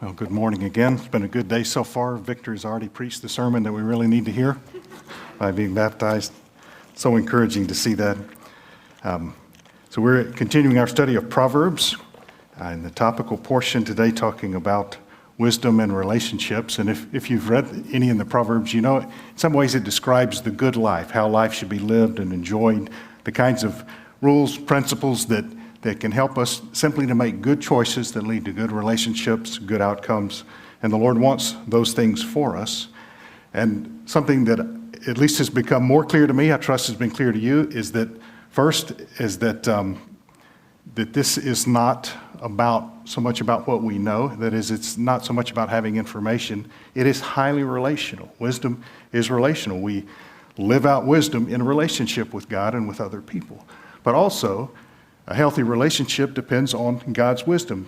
Well, good morning again. It's been a good day so far. Victor has already preached the sermon that we really need to hear by being baptized. So encouraging to see that. So we're continuing our study of Proverbs in the topical portion today, talking about wisdom and relationships. And if you've read any in the Proverbs, you know, in some ways it describes the good life, how life should be lived and enjoyed, the kinds of rules, principles that can help us simply to make good choices that lead to good relationships, good outcomes. And the Lord wants those things for us. And something that at least has become more clear to me, I trust has been clear to you, is that first is that this is not so much about what we know. That is, it's not so much about having information. It is highly relational. Wisdom is relational. We live out wisdom in a relationship with God and with other people. But also, a healthy relationship depends on God's wisdom.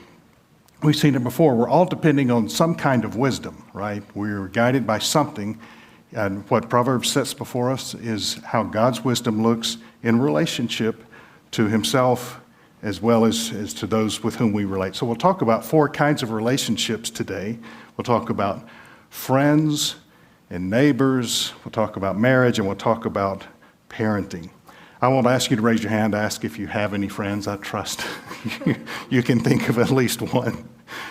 We've seen it before. We're all depending on some kind of wisdom, right? We're guided by something. And what Proverbs sets before us is how God's wisdom looks in relationship to himself as well as to those with whom we relate. So we'll talk about 4 kinds of relationships today. We'll talk about friends and neighbors. We'll talk about marriage, and we'll talk about parenting. I won't ask you to raise your hand to ask if you have any friends. I trust you can think of at least one.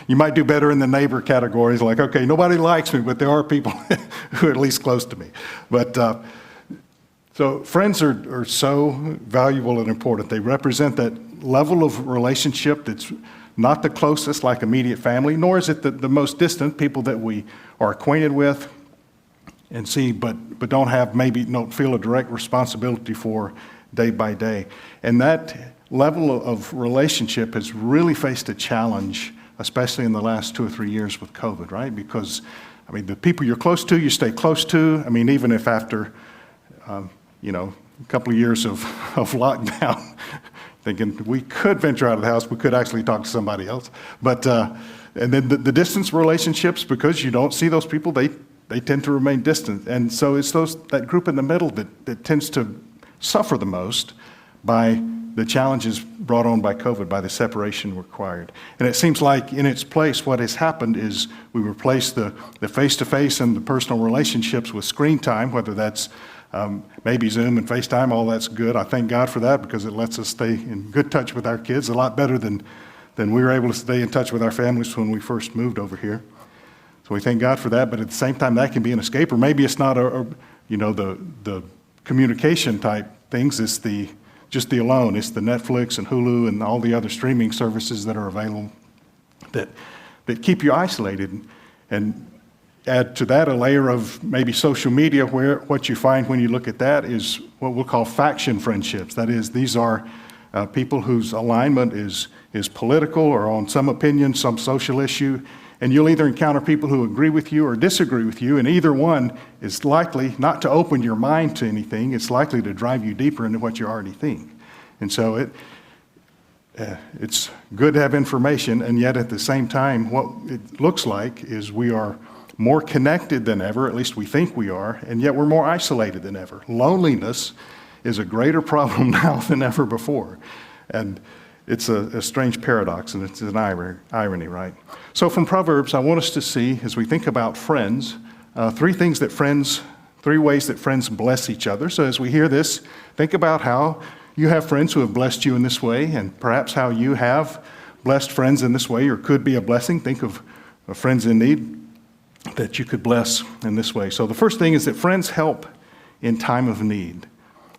You might do better in the neighbor categories, like, okay, nobody likes me, but there are people who are at least close to me. But so friends are so valuable and important. They represent that level of relationship that's not the closest, like immediate family, nor is it the most distant, people that we are acquainted with and see, but don't feel a direct responsibility for day by day. And that level of relationship has really faced a challenge, especially in the last 2 or 3 years with COVID, right? Because, I mean, the people you're close to, you stay close to. I mean, even if after, a couple of years of lockdown, thinking we could venture out of the house, we could actually talk to somebody else. But, and then the distance relationships, because you don't see those people, they tend to remain distant. And so it's that group in the middle that tends to suffer the most by the challenges brought on by COVID, by the separation required. And it seems like in its place, what has happened is we replace the face-to-face and the personal relationships with screen time, whether that's maybe Zoom and FaceTime. All that's good. I thank God for that, because it lets us stay in good touch with our kids a lot better than we were able to stay in touch with our families when we first moved over here. So we thank God for that, but at the same time, that can be an escape. Or maybe it's not the communication type things. It's just the alone. It's the Netflix and Hulu and all the other streaming services that are available that keep you isolated. And add to that a layer of maybe social media, where what you find when you look at that is what we'll call faction friendships. That is, these are people whose alignment is political or on some opinion, some social issue. And you'll either encounter people who agree with you or disagree with you, and either one is likely not to open your mind to anything. It's likely to drive you deeper into what you already think. And so it's good to have information, and yet at the same time, what it looks like is we are more connected than ever, at least we think we are, and yet we're more isolated than ever. Loneliness is a greater problem now than ever before. And it's a strange paradox, and it's an irony, right? So from Proverbs, I want us to see, as we think about friends, 3 ways that friends bless each other. So as we hear this, think about how you have friends who have blessed you in this way, and perhaps how you have blessed friends in this way, or could be a blessing. Think of friends in need that you could bless in this way. So the first thing is that friends help in time of need.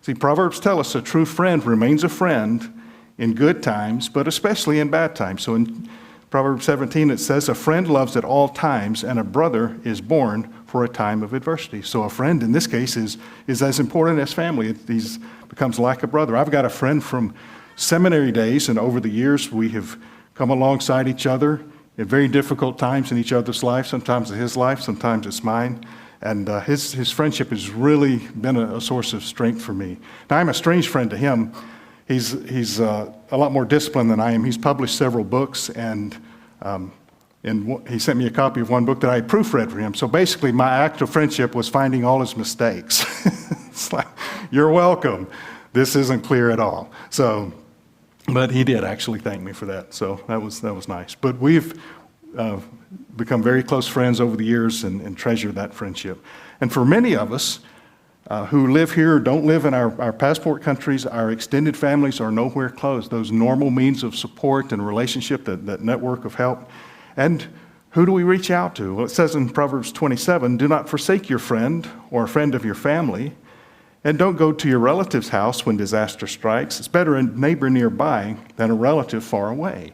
See, Proverbs tell us a true friend remains a friend in good times, but especially in bad times. So in Proverbs 17, it says, a friend loves at all times, and a brother is born for a time of adversity. So a friend in this case is as important as family. He becomes like a brother. I've got a friend from seminary days, and over the years we have come alongside each other at very difficult times in each other's life. Sometimes it's his life, sometimes it's mine. And his friendship has really been a source of strength for me. Now, I'm a strange friend to him. He's a lot more disciplined than I am. He's published several books, and he sent me a copy of one book that I had proofread for him. So basically, my act of friendship was finding all his mistakes. It's like, you're welcome. This isn't clear at all. So, but he did actually thank me for that. So that was nice. But we've become very close friends over the years and treasure that friendship. And for many of us who live here or don't live in our passport countries, our extended families are nowhere close. Those normal means of support and relationship, that network of help. And who do we reach out to? Well, it says in Proverbs 27, do not forsake your friend or a friend of your family, and don't go to your relative's house when disaster strikes. It's better a neighbor nearby than a relative far away.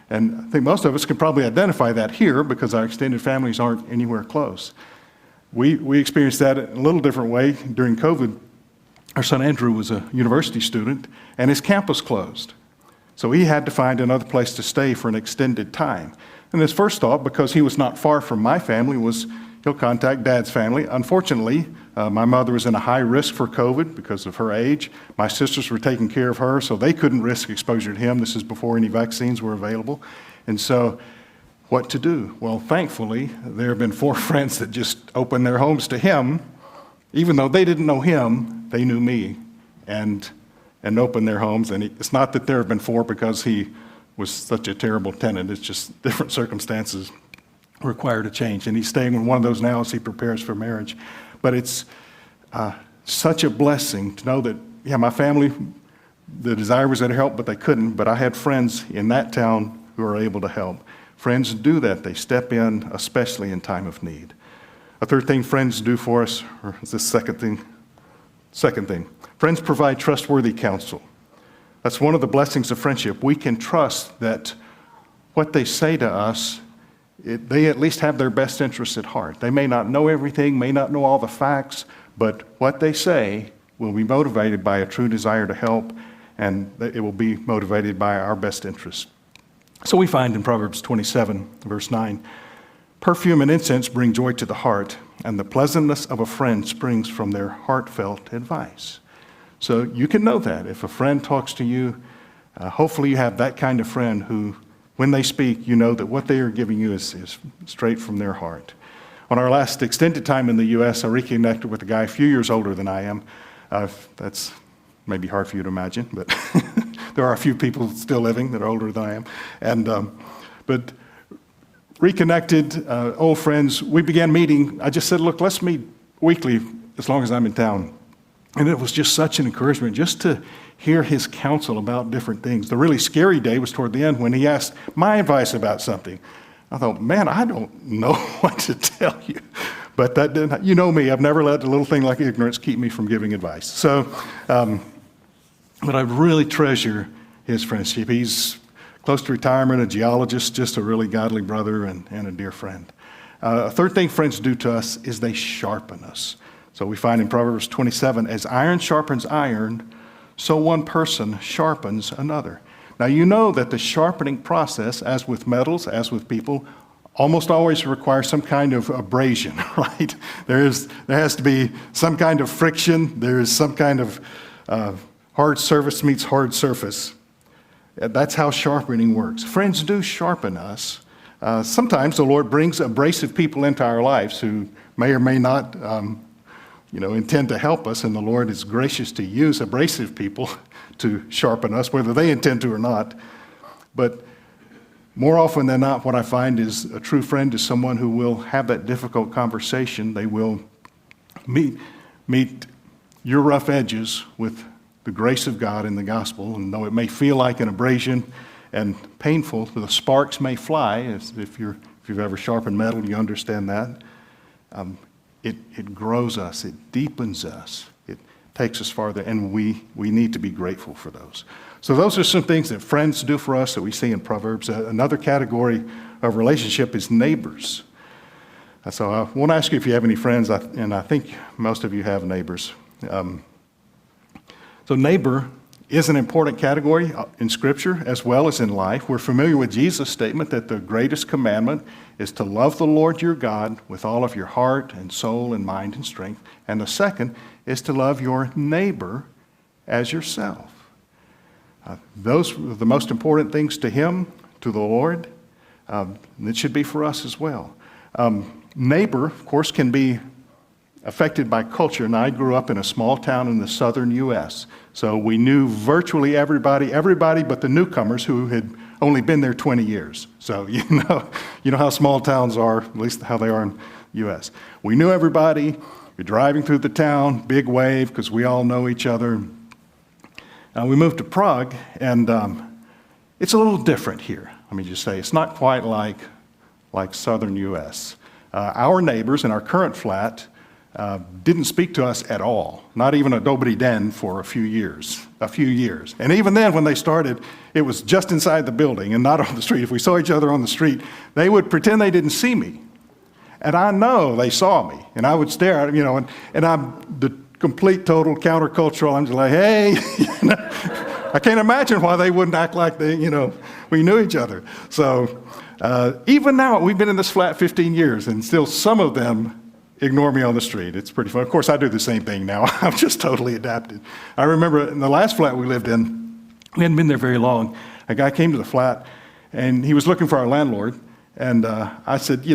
And I think most of us can probably identify that here because our extended families aren't anywhere close. We experienced that in a little different way during COVID. Our son Andrew was a university student, and his campus closed. So he had to find another place to stay for an extended time. And his first thought, because he was not far from my family, was he'll contact Dad's family. Unfortunately, my mother was in a high risk for COVID because of her age. My sisters were taking care of her, so they couldn't risk exposure to him. This is before any vaccines were available. And so what to do? Well, thankfully, there have been 4 friends that just opened their homes to him. Even though they didn't know him, they knew me and opened their homes. And it's not that there have been 4 because he was such a terrible tenant. It's just different circumstances required a change. And he's staying with one of those now as he prepares for marriage. But it's such a blessing to know that, yeah, my family, the desire was to help, but they couldn't. But I had friends in that town who are able to help. Friends do that. They step in, especially in time of need. A third thing friends do for us, or is this second thing? Second thing, friends provide trustworthy counsel. That's one of the blessings of friendship. We can trust that what they say to us, they at least have their best interests at heart. They may not know everything, may not know all the facts, but what they say will be motivated by a true desire to help, and it will be motivated by our best interests. So we find in Proverbs 27, verse 9, perfume and incense bring joy to the heart, and the pleasantness of a friend springs from their heartfelt advice. So you can know that. If a friend talks to you, hopefully you have that kind of friend who, when they speak, you know that what they are giving you is straight from their heart. On our last extended time in the U.S., I reconnected with a guy a few years older than I am. That's maybe hard for you to imagine, but there are a few people still living that are older than I am. But reconnected, old friends, we began meeting. I just said, look, let's meet weekly as long as I'm in town. And it was just such an encouragement just to hear his counsel about different things. The really scary day was toward the end when he asked my advice about something. I thought, man, I don't know what to tell you. But that didn't, you know me, I've never let a little thing like ignorance keep me from giving advice. So, but I really treasure his friendship. He's close to retirement, a geologist, just a really godly brother and a dear friend. A third thing friends do to us is they sharpen us. So we find in Proverbs 27, as iron sharpens iron, so one person sharpens another. Now you know that the sharpening process, as with metals, as with people, almost always requires some kind of abrasion, right? There has to be some kind of friction. There is some kind of hard surface meets hard surface. That's how sharpening works. Friends do sharpen us. Sometimes the Lord brings abrasive people into our lives who may or may not intend to help us, and the Lord is gracious to use abrasive people to sharpen us, whether they intend to or not. But more often than not, what I find is a true friend is someone who will have that difficult conversation. They will meet your rough edges with the grace of God in the gospel, and though it may feel like an abrasion and painful, the sparks may fly. If you've ever sharpened metal, you understand that. It grows us, it deepens us, it takes us farther, and we need to be grateful for those. So those are some things that friends do for us that we see in Proverbs. Another category of relationship is neighbors. So I won't ask you if you have any friends, and I think most of you have neighbors. So neighbor is an important category in Scripture as well as in life. We're familiar with Jesus' statement that the greatest commandment is to love the Lord your God with all of your heart and soul and mind and strength. And the second is to love your neighbor as yourself. Those are the most important things to him, to the Lord. It should be for us as well. Neighbor, of course, can be affected by culture. And I grew up in a small town in the southern U.S., so we knew virtually everybody but the newcomers who had only been there 20 years. So you know how small towns are, at least how they are in the U.S. We knew everybody. We're driving through the town, big wave, because we all know each other. We moved to Prague, and it's a little different here. Let me just say, it's not quite like southern U.S. Our neighbors in our current flat didn't speak to us at all, not even a Dobry den for a few years. And even then, when they started, it was just inside the building and not on the street. If we saw each other on the street, they would pretend they didn't see me. And I know they saw me, and I would stare at them, and I'm the complete, total countercultural. I'm just like, hey, I can't imagine why they wouldn't act like we knew each other. So even now, we've been in this flat 15 years, and still some of them ignore me on the street. It's pretty fun. Of course, I do the same thing now. I'm just totally adapted. I remember in the last flat we lived in, we hadn't been there very long. A guy came to the flat, and he was looking for our landlord, and I said,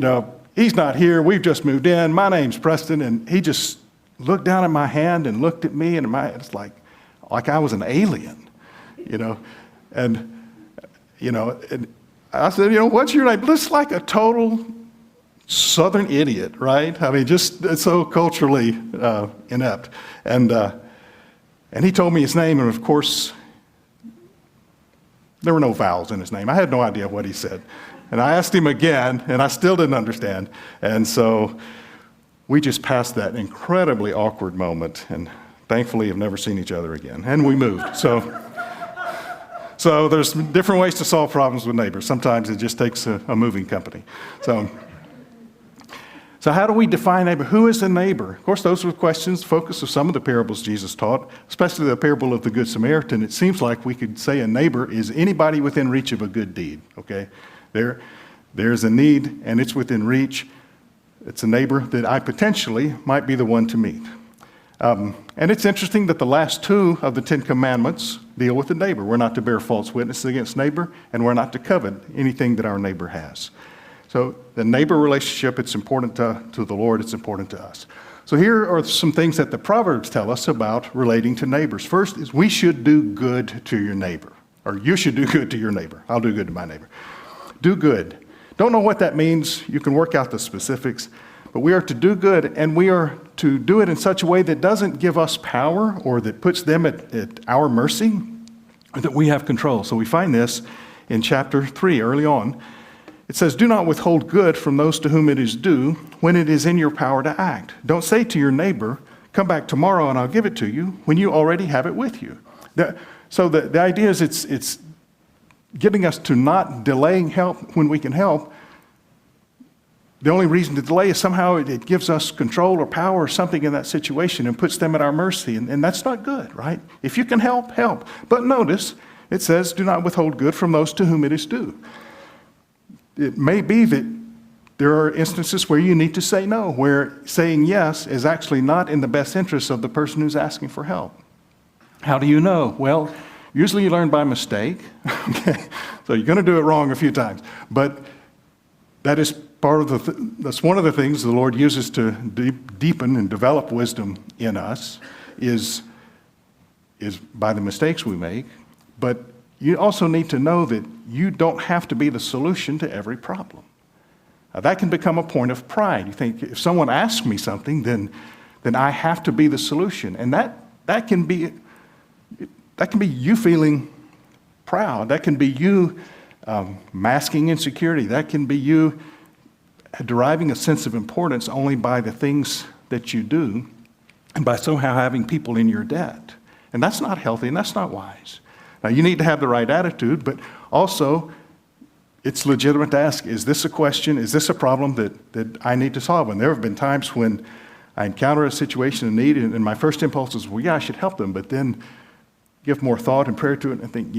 he's not here. We've just moved in. My name's Preston. And he just looked down at my hand and looked at me, and it's like I was an alien, And I said, what's your name? Looks like a total Southern idiot, right? I mean, just so culturally inept. And he told me his name, and of course, there were no vowels in his name. I had no idea what he said. And I asked him again, and I still didn't understand. And so we just passed that incredibly awkward moment, and thankfully have never seen each other again. And we moved. So there's different ways to solve problems with neighbors. Sometimes it just takes a moving company. So how do we define neighbor? Who is a neighbor? Of course, those were questions, focus of some of the parables Jesus taught, especially the parable of the Good Samaritan. It seems like we could say a neighbor is anybody within reach of a good deed, okay? There's a need, and it's within reach. It's a neighbor that I potentially might be the one to meet. And it's interesting that the last two of the 10 Commandments deal with the neighbor. We're not to bear false witness against neighbor, and we're not to covet anything that our neighbor has. So the neighbor relationship, it's important to the Lord, it's important to us. So here are some things that the Proverbs tell us about relating to neighbors. First is we should do good to your neighbor, or you should do good to your neighbor. I'll do good to my neighbor. Do good. Don't know what that means. You can work out the specifics. But we are to do good, and we are to do it in such a way that doesn't give us power or that puts them at our mercy, or that we have control. So we find this in chapter 3 early on. It says, do not withhold good from those to whom it is due when it is in your power to act. Don't say to your neighbor, come back tomorrow and I'll give it to you, when you already have it with you. So the idea is it's getting us to not delaying help when we can help. The only reason to delay is somehow it gives us control or power or something in that situation and puts them at our mercy. And that's not good, right? If you can help, help. But notice, it says, do not withhold good from those to whom it is due. It may be that there are instances where you need to say no, where saying yes is actually not in the best interest of the person who's asking for help. How do you know? Well, usually you learn by mistake. Okay? So you're going to do it wrong a few times. But that is part of that's one of the things the Lord uses to deepen and develop wisdom in us is by the mistakes we make. But you also need to know that you don't have to be the solution to every problem. That can become a point of pride. You think, if someone asks me something, then I have to be the solution. And that can be you feeling proud. That can be you masking insecurity. That can be you deriving a sense of importance only by the things that you do and by somehow having people in your debt. And that's not healthy and that's not wise. Now, you need to have the right attitude, but also it's legitimate to ask, is this a question, is this a problem that I need to solve? And there have been times when I encounter a situation of need, and my first impulse is, well, yeah, I should help them, but then give more thought and prayer to it and think,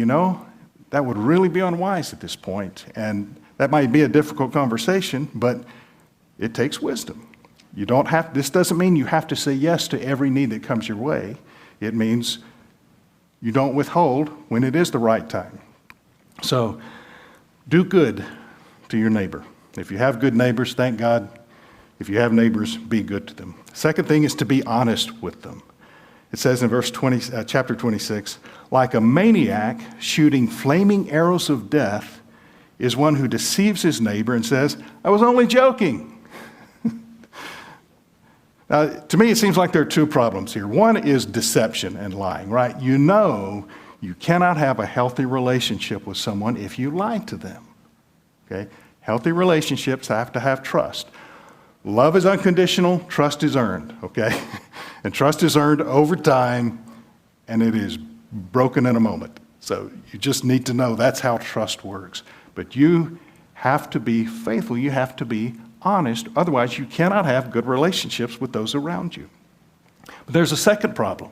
that would really be unwise at this point. And that might be a difficult conversation, but it takes wisdom. This doesn't mean you have to say yes to every need that comes your way. It means you don't withhold when it is the right time. So do good to your neighbor. If you have good neighbors, thank God. If you have neighbors, be good to them. Second thing is to be honest with them. It says in chapter 26, like a maniac shooting flaming arrows of death is one who deceives his neighbor and says, I was only joking. Now, to me, it seems like there are two problems here. One is deception and lying, right? You know you cannot have a healthy relationship with someone if you lie to them, okay? Healthy relationships have to have trust. Love is unconditional, trust is earned, okay? And trust is earned over time, and it is broken in a moment. So you just need to know that's how trust works. But you have to be faithful. You have to be honest. Otherwise, you cannot have good relationships with those around you. But there's a second problem.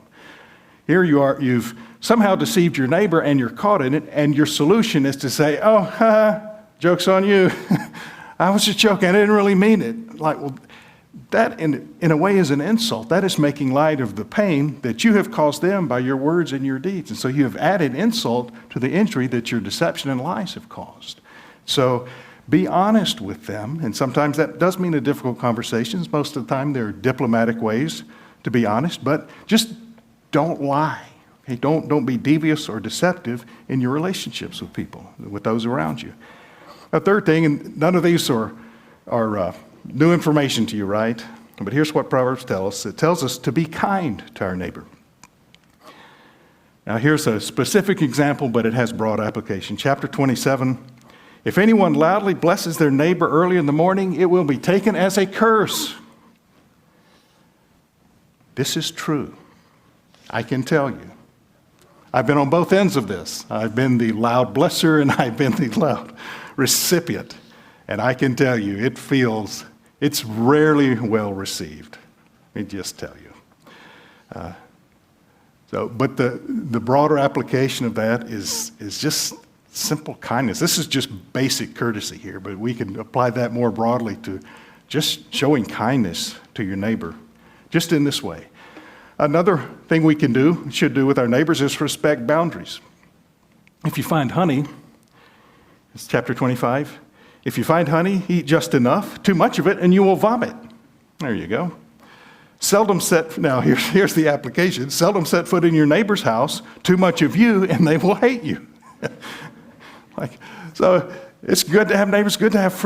Here you are, you've somehow deceived your neighbor and you're caught in it, and your solution is to say, oh, joke's on you. I was just joking. I didn't really mean it. Like, well, that in a way is an insult. That is making light of the pain that you have caused them by your words and your deeds. And so you have added insult to the injury that your deception and lies have caused. So be honest with them. And sometimes that does mean a difficult conversations. Most of the time there are diplomatic ways to be honest, but just don't lie. Okay? Don't be devious or deceptive in your relationships with people, with those around you. A third thing, and none of these are new information to you, right? But here's what Proverbs tells us. It tells us to be kind to our neighbor. Now here's a specific example, but it has broad application. Chapter 27, if anyone loudly blesses their neighbor early in the morning, it will be taken as a curse. This is true. I can tell you. I've been on both ends of this. I've been the loud blesser and I've been the loud recipient. And I can tell you, it's rarely well received. Let me just tell you. But the broader application of that is just simple kindness. This is just basic courtesy here, but we can apply that more broadly to just showing kindness to your neighbor, just in this way. Another thing we should do with our neighbors is respect boundaries. If you find honey, it's chapter 25, if you find honey, eat just enough, too much of it, and you will vomit. There you go. Now here's the application. Seldom set foot in your neighbor's house, too much of you, and they will hate you. So it's good to have neighbors, good to have friends.